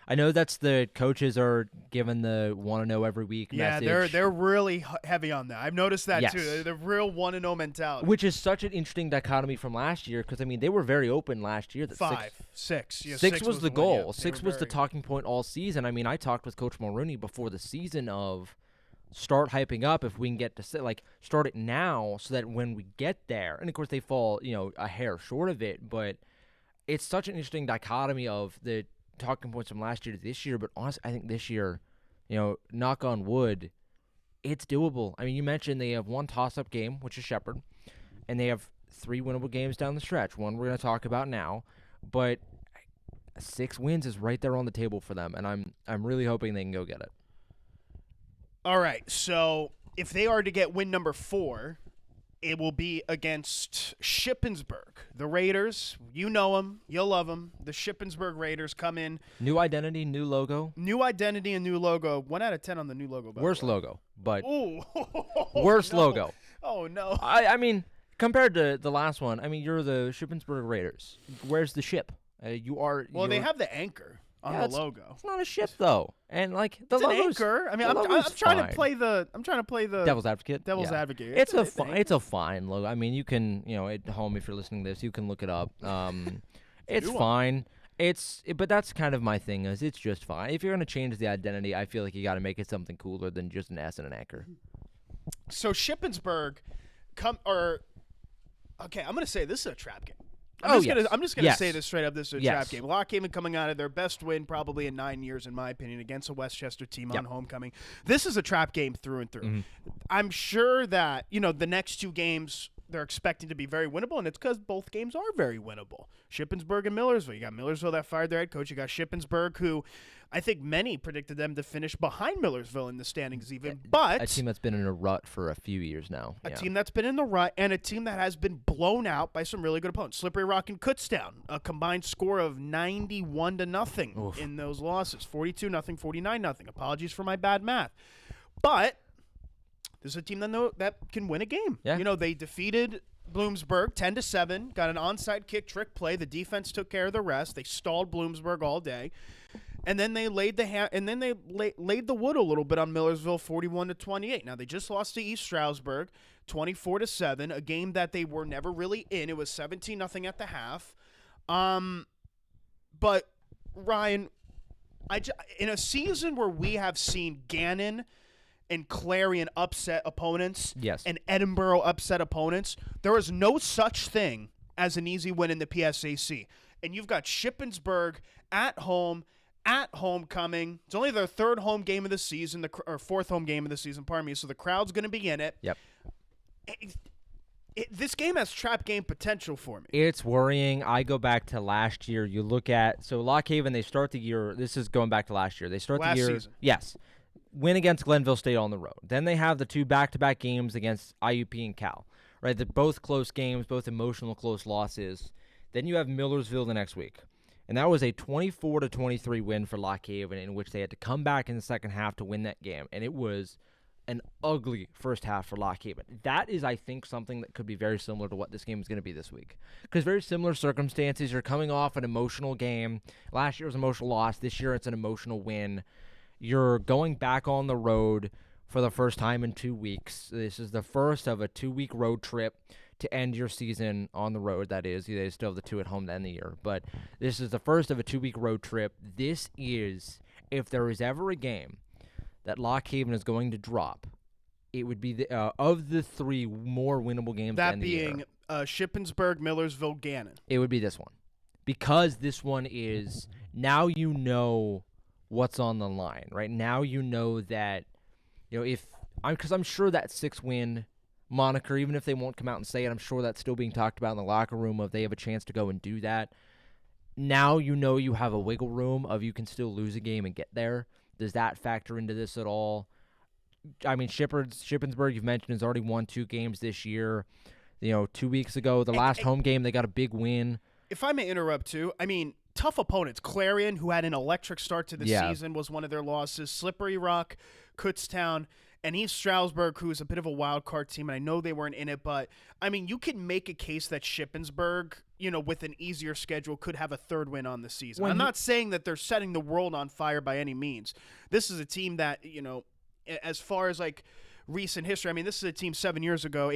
I know that's the coaches are given the want to know every week message. Yeah, they're really heavy on that. I've noticed that too. The real want to know mentality, which is such an interesting dichotomy from last year because I mean they were very open last year. That 6. Yeah, 6 was the goal. 6 was the talking point all season. I mean, I talked with Coach Mulrooney before the season of start hyping up if we can get to start it now so that when we get there, and of course they fall a hair short of it, but. It's such an interesting dichotomy of the talking points from last year to this year, but honestly, I think this year, knock on wood, it's doable. I mean, you mentioned they have one toss-up game, which is Shepherd, and they have 3 winnable games down the stretch. One we're going to talk about now, but 6 wins is right there on the table for them, and I'm really hoping they can go get it. All right, so if they are to get win number 4, it will be against Shippensburg. The Raiders, you know them, you'll love them. The Shippensburg Raiders come in. New identity, new logo. New identity and new logo. 1 out of 10 on the new logo. Worst logo, but Ooh. worst logo. Oh, no. I mean, compared to the last one, I mean, you're the Shippensburg Raiders. Where's the ship? Well, they have the anchor on the logo. It's not a ship though, and the it's logo's an anchor. I mean, I'm trying to play the devil's advocate. Devil's advocate. It's a fine logo. I mean, you can at home if you're listening to this, you can look it up. It's fine. But that's kind of my thing. Is it's just fine. If you're gonna change the identity, I feel like you got to make it something cooler than just an S and an anchor. So Shippensburg, okay, I'm gonna say this is a trap game. I'm just gonna say this straight up. This is a trap game. Lock Haven coming out of their best win probably in 9 years, in my opinion, against a Westchester team on homecoming. This is a trap game through and through. Mm-hmm. I'm sure that the next 2 games they're expecting to be very winnable, and it's because both games are very winnable. Shippensburg and Millersville. You got Millersville that fired their head coach. You got Shippensburg, who I think many predicted them to finish behind Millersville in the standings even. But a team that's been in a rut for a few years now. A team that's been in the rut, and a team that has been blown out by some really good opponents. Slippery Rock and Kutztown, a combined score of 91-0 in those losses. 42-0, 49-0. Apologies for my bad math. But this is a team that can win a game. Yeah. They defeated Bloomsburg 10-7, got an onside kick trick play. The defense took care of the rest. They stalled Bloomsburg all day. And then they laid the wood a little bit on Millersville 41-28. Now they just lost to East Stroudsburg 24-7, a game that they were never really in. It was 17-0 at the half. But Ryan, in a season where we have seen Gannon and Clarion upset opponents, and Edinburgh upset opponents, there is no such thing as an easy win in the PSAC. And you've got Shippensburg at homecoming. It's only their 3rd home game of the season, or 4th home game of the season, pardon me, so the crowd's going to be in it. Yep. This game has trap game potential for me. It's worrying. I go back to last year. You look at, Lock Haven, they start the year, this is going back to last year. They start the year. Season. Yes. Win against Glenville State on the road. Then they have the 2 back-to-back games against IUP and Cal. Right, they're both close games, both emotional close losses. Then you have Millersville the next week. And that was a 24-23 win for Lock Haven, in which they had to come back in the second half to win that game. And it was an ugly first half for Lock Haven. That is, I think, something that could be very similar to what this game is going to be this week. Because very similar circumstances. You're coming off an emotional game. Last year was an emotional loss. This year it's an emotional win. You're going back on the road for the first time in 2 weeks. This is the first of a 2-week road trip to end your season on the road, that is. They still have the 2 at home to end the year. But this is the first of a 2-week road trip. This is, if there is ever a game that Lock Haven is going to drop, it would be of the 3 more winnable games. That being Shippensburg, Millersville, Gannon. It would be this one, because this one is, now you know what's on the line, right? Now you know that, because I'm sure that 6-win moniker, even if they won't come out and say it, I'm sure that's still being talked about in the locker room if they have a chance to go and do that. Now you know you have a wiggle room of you can still lose a game and get there. Does that factor into this at all? I mean, Shippensburg, you've mentioned, has already won 2 games this year. 2 weeks ago, the last home game, they got a big win. If I may interrupt, too, I mean, tough opponents. Clarion, who had an electric start to the season, was one of their losses. Slippery Rock, Kutztown, and East Stroudsburg, who is a bit of a wild card team, and I know they weren't in it, but, I mean, you can make a case that Shippensburg, with an easier schedule, could have a 3rd win on the season. I'm not saying that they're setting the world on fire by any means. This is a team that, as far as, like, recent history, I mean, this is a team 8 years ago,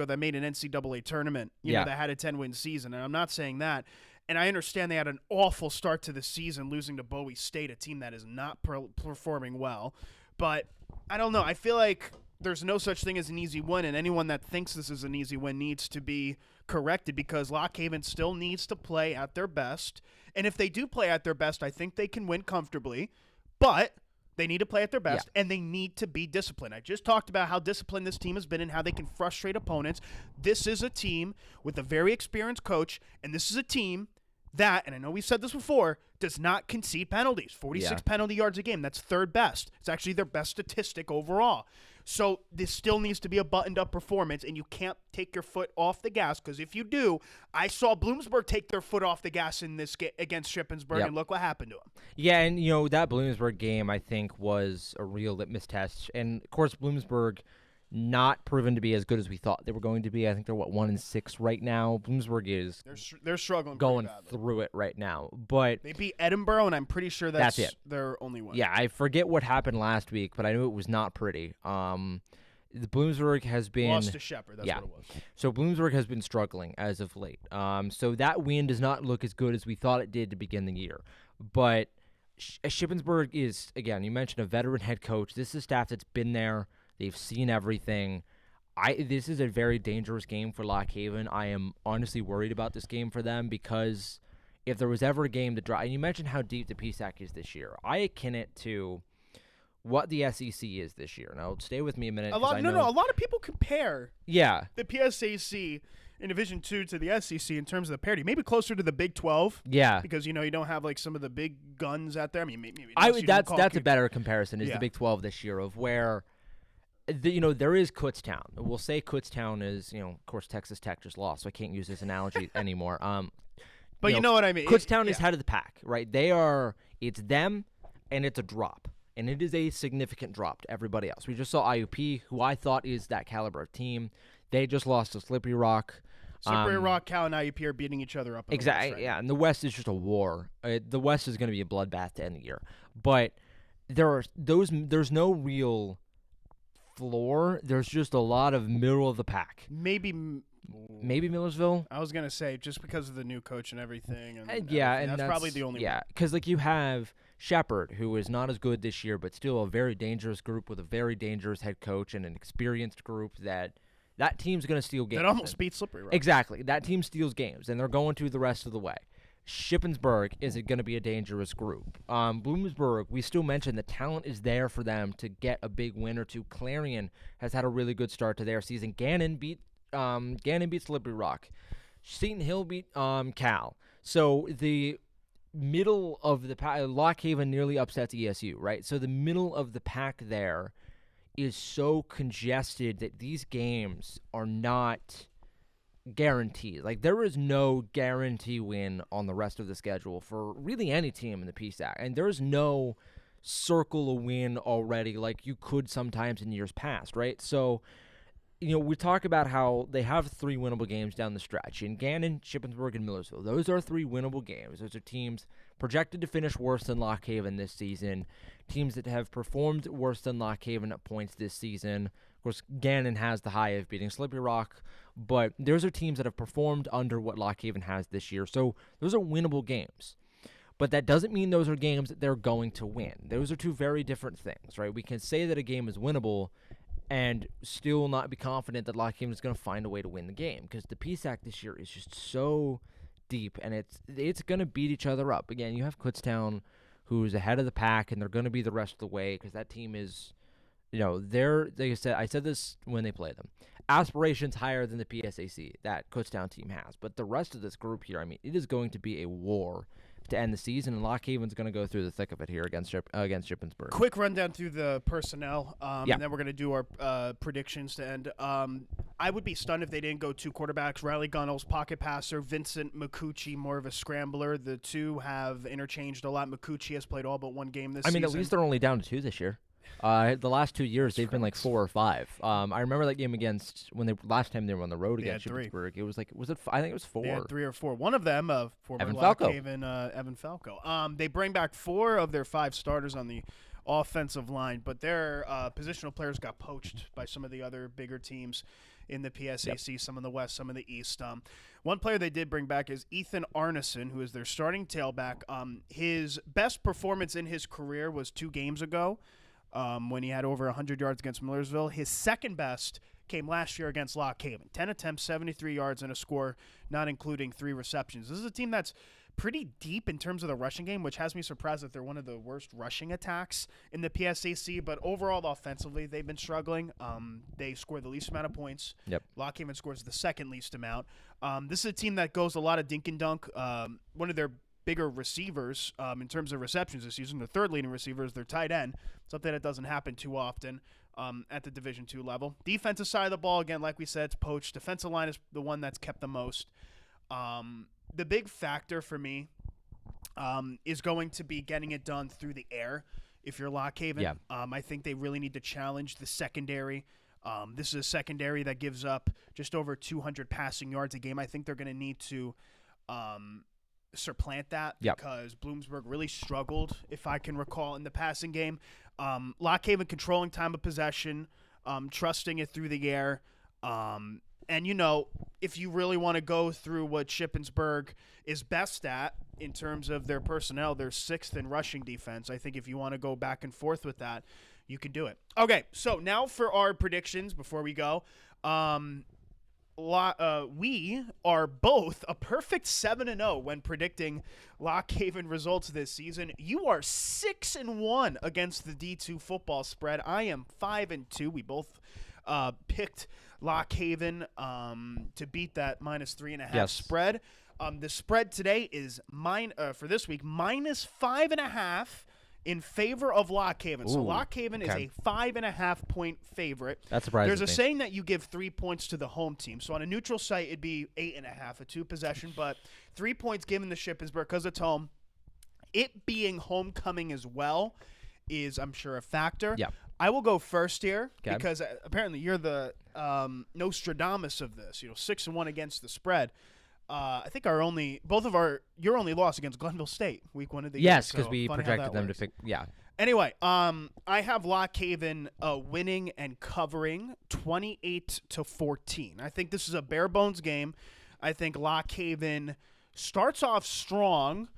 that made an NCAA tournament, that had a 10-win season, and I'm not saying that. And I understand they had an awful start to the season, losing to Bowie State, a team that is not performing well. But I don't know. I feel like there's no such thing as an easy win, and anyone that thinks this is an easy win needs to be corrected, because Lock Haven still needs to play at their best. And if they do play at their best, I think they can win comfortably. But they need to play at their best, and they need to be disciplined. I just talked about how disciplined this team has been and how they can frustrate opponents. This is a team with a very experienced coach, and this is a team that, and I know we've said this before, does not concede penalties. 46 penalty yards a game. That's 3rd best. It's actually their best statistic overall. So this still needs to be a buttoned-up performance, and you can't take your foot off the gas, because if you do, I saw Bloomsburg take their foot off the gas in this against Shippensburg, and look what happened to them. Yeah, and, that Bloomsburg game, I think, was a real litmus test. And, of course, Bloomsburg not proven to be as good as we thought they were going to be. I think they're 1-6 right now. Bloomsburg is they're struggling, going through it right now. But they beat Edinburgh, and I'm pretty sure that's it. Their only win. Yeah, I forget what happened last week, but I knew it was not pretty. The Bloomsburg has been lost to Shepherd. That's what it was. So Bloomsburg has been struggling as of late. So that win does not look as good as we thought it did to begin the year. But Shippensburg is, again, you mentioned a veteran head coach. This is staff that's been there. They've seen everything. This is a very dangerous game for Lock Haven. I am honestly worried about this game for them, because if there was ever a game to draw, and you mentioned how deep the PSAC is this year, I akin it to what the SEC is this year. Now, stay with me a minute. A lot of people compare the PSAC in Division II to the SEC in terms of the parity. Maybe closer to the Big 12. Yeah. Because, you don't have, like, some of the big guns out there. I mean, maybe that's a better comparison, is the Big 12 this year, of where there is Kutztown. We'll say Kutztown is, of course, Texas Tech just lost, so I can't use this analogy anymore. But you know what I mean. Kutztown is head of the pack, right? It's them, and it's a drop. And it is a significant drop to everybody else. We just saw IUP, who I thought is that caliber of team. They just lost to Slippery Rock. Slippery Rock, Cal, and IUP are beating each other up. Exactly, yeah. And the West is just a war. The West is going to be a bloodbath to end the year. But there's no real floor. There's just a lot of middle of the pack. Maybe Millersville. I was gonna say, just because of the new coach and everything. And and that's probably the only. Yeah, because you have Shepherd, who is not as good this year, but still a very dangerous group with a very dangerous head coach and an experienced group that team's gonna steal games. That almost beat Slippery Rock. Exactly, that team steals games, and they're going to the rest of the way. Shippensburg is going to be a dangerous group. Bloomsburg, we still mentioned the talent is there for them to get a big win or two. Clarion has had a really good start to their season. Gannon beat Slippery Rock. Seton Hill beat Cal. So the middle of the pack, Lock Haven nearly upsets ESU, right? So the middle of the pack there is so congested that these games are not guaranteed. Like, there is no guarantee win on the rest of the schedule for really any team in the PSAC, and there's no circle a win already like you could sometimes in years past, right? So, we talk about how they have 3 winnable games down the stretch in Gannon, Shippensburg, and Millersville. Those are 3 winnable games. Those are teams projected to finish worse than Lock Haven this season, teams that have performed worse than Lock Haven at points this season. Of course, Gannon has the high of beating Slippery Rock, but those are teams that have performed under what Lock Haven has this year. So those are winnable games. But that doesn't mean those are games that they're going to win. Those are 2 very different things, right? We can say that a game is winnable and still not be confident that Lock Haven is going to find a way to win the game, because the PSAC this year is just so deep, and it's going to beat each other up. Again, you have Kutztown, who's ahead of the pack, and they're going to be the rest of the way, because that team is, they're, like I said this when they play them, aspirations higher than the PSAC that Kutztown team has. But the rest of this group here, it is going to be a war to end the season, and Lock Haven's going to go through the thick of it here against Shippensburg. Quick rundown through the personnel, and then we're going to do our predictions to end. I would be stunned if they didn't go 2 quarterbacks. Riley Gunnels, pocket passer. Vincent McCucci, more of a scrambler. The 2 have interchanged a lot. McCucci has played all but 1 game this season. At least they're only down to 2 this year. The last 2 years, they've been like 4 or 5. I remember that game against last time they were on the road against Shippensburg. It was I think it was 4. They had 3 or 4. One of them, former Evan Lock Falco. Haven, Evan Falco. They bring back 4 of their 5 starters on the offensive line, but their positional players got poached by some of the other bigger teams in the PSAC, some in the West, some in the East. One player they did bring back is Ethan Arneson, who is their starting tailback. His best performance in his career was 2 games ago, when he had over 100 yards against Millersville. His second best came last year against Lock Haven. 10 attempts, 73 yards, and a score, not including 3 receptions. This is a team that's pretty deep in terms of the rushing game, which has me surprised that they're one of the worst rushing attacks in the PSAC. But overall, offensively, they've been struggling. They score the least amount of points. Yep. Lock Haven scores the second least amount. This is a team that goes a lot of dink and dunk. One of their bigger receivers in terms of receptions this season, the 3rd leading receiver is their tight end, something that doesn't happen too often at the Division II level. Defensive side of the ball, again, like we said, it's poached. Defensive line is the one that's kept the most. The big factor for me is going to be getting it done through the air if you're Lock Haven. Yeah. I think they really need to challenge the secondary. This is a secondary that gives up just over 200 passing yards a game. I think they're going to need to supplant that because Bloomsburg really struggled, if I can recall, in the passing game. Lock Haven controlling time of possession, trusting it through the air. And, if you really want to go through what Shippensburg is best at in terms of their personnel, they're 6th in rushing defense. I think if you want to go back and forth with that, you can do it. Okay, so now for our predictions before we go. We are both a perfect 7-0 when predicting Lock Haven results this season. You are 6-1 against the D2 football spread. I am 5-2. We both picked Lock Haven to beat that -3.5 spread. The spread today is for this week -5.5 in favor of Lock Haven. So Lock Haven is a 5.5 point favorite. That surprises There's a me. saying that you give 3 points to the home team. So on a neutral site, it'd be 8.5, a 2 possession, but 3 points given to Shippensburg because it's home. It being homecoming as well is, I'm sure, a factor. Yeah. I will go first here because apparently you're the Nostradamus of this. 6-1 against the spread. I think your only loss against Glenville State, week 1 of the year. Yes, because we projected them to pick. Yeah. Anyway, I have Lock Haven winning and covering 28-14. I think this is a bare bones game. I think Lock Haven starts off strong.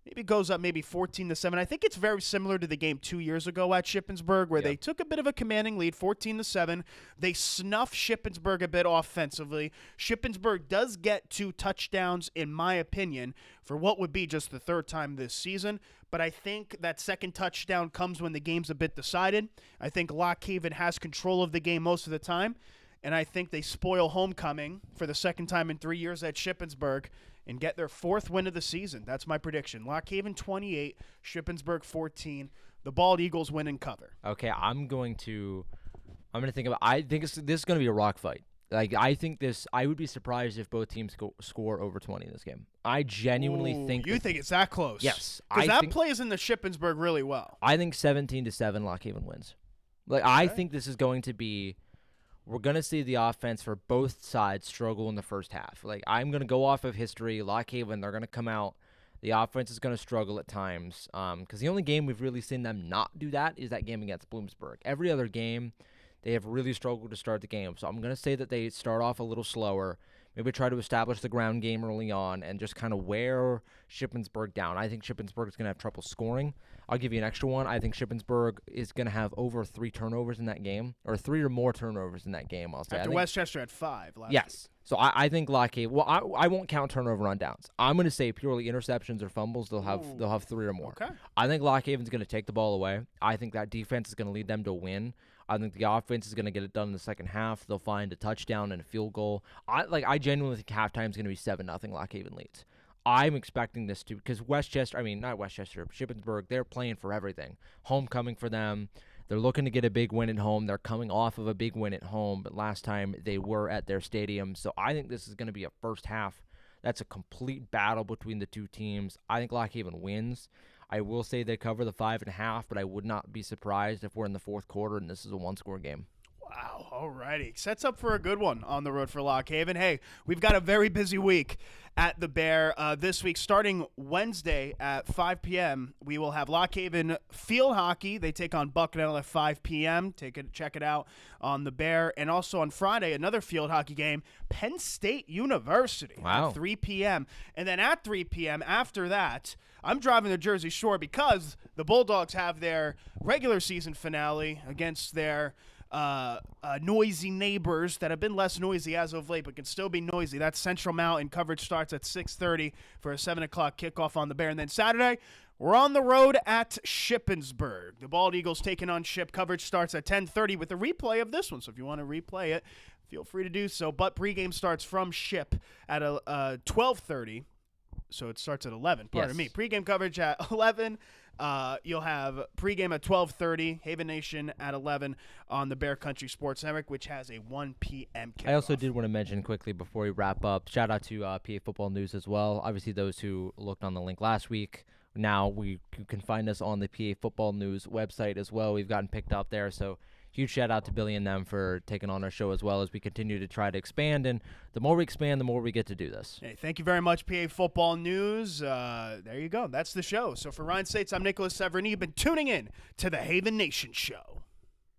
Maybe goes up 14-7. I think it's very similar to the game 2 years ago at Shippensburg where they took a bit of a commanding lead, 14-7. They snuff Shippensburg a bit offensively. Shippensburg does get 2 touchdowns, in my opinion, for what would be just the 3rd time this season. But I think that second touchdown comes when the game's a bit decided. I think Lock Haven has control of the game most of the time. And I think they spoil homecoming for the 2nd time in 3 years at Shippensburg and get their 4th win of the season. That's my prediction. Lock Haven 28, Shippensburg 14. The Bald Eagles win and cover. Okay, I'm going to think about. I think this is going to be a rock fight. Like, I think I would be surprised if both teams score over 20 in this game. I genuinely think. You think it's that close? Yes. Because that plays in the Shippensburg really well. I think 17-7 Lock Haven wins. Like, okay. I think this is going to be. We're going to see the offense for both sides struggle in the first half. Like, I'm going to go off of history. Lock Haven, they're going to come out. The offense is going to struggle at times. Because the only game we've really seen them not do that is that game against Bloomsburg. Every other game, they have really struggled to start the game. So I'm going to say that they start off a little slower, maybe try to establish the ground game early on, and just kind of wear Shippensburg down. I think Shippensburg is going to have trouble scoring. I'll give you an extra one. I think Shippensburg is going to have over 3 turnovers in that game, or 3 or more turnovers in that game, I'll say. After Westchester had 5 last week. So I think Lock Haven, well, I won't count turnover on downs. I'm going to say purely interceptions or fumbles, they'll have 3 or more. Okay. I think Lock Haven's going to take the ball away. I think that defense is going to lead them to win. I think the offense is going to get it done in the second half. They'll find a touchdown and a field goal. I genuinely think halftime is going to be 7-0 Lock Haven leads. I'm expecting this to, because not Westchester, Shippensburg, they're playing for everything. Homecoming for them. They're looking to get a big win at home. They're coming off of a big win at home, but last time they were at their stadium. So I think this is going to be a first half. That's a complete battle between the two teams. I think Lock Haven wins. I will say they cover the 5.5, but I would not be surprised if we're in the fourth quarter and this is a 1-score game. Wow, all righty. Sets up for a good one on the road for Lock Haven. Hey, we've got a very busy week at the Bear this week. Starting Wednesday at 5 p.m., we will have Lock Haven field hockey. They take on Bucknell at 5 p.m. Check it out on the Bear. And also on Friday, another field hockey game, Penn State University at 3 p.m. And then at 3 p.m. after that, I'm driving to Jersey Shore because the Bulldogs have their regular season finale against their noisy neighbors that have been less noisy as of late, but can still be noisy. That's Central Mountain. Coverage starts at 6:30 for a 7 o'clock kickoff on the Bear. And then Saturday, we're on the road at Shippensburg. The Bald Eagles taking on Ship. Coverage starts at 10:30 with a replay of this one. So if you want to replay it, feel free to do so. But pregame starts from Ship at 12:30. So it starts at 11. Pardon me. Pregame coverage at 11. You'll have pregame at 12:30, Haven Nation at 11 on the Bear Country Sports Network, which has a 1 p.m. kickoff. I also did want to mention quickly before we wrap up, shout out to PA Football News as well. Obviously, those who looked on the link last week, now you can find us on the PA Football News website as well. We've gotten picked up there, so huge shout out to Billy and them for taking on our show as well as we continue to try to expand. And the more we expand, the more we get to do this. Hey, thank you very much, PA Football News. There you go. That's the show. So for Ryan States, I'm Nicholas Severini. You've been tuning in to the Haven Nation Show.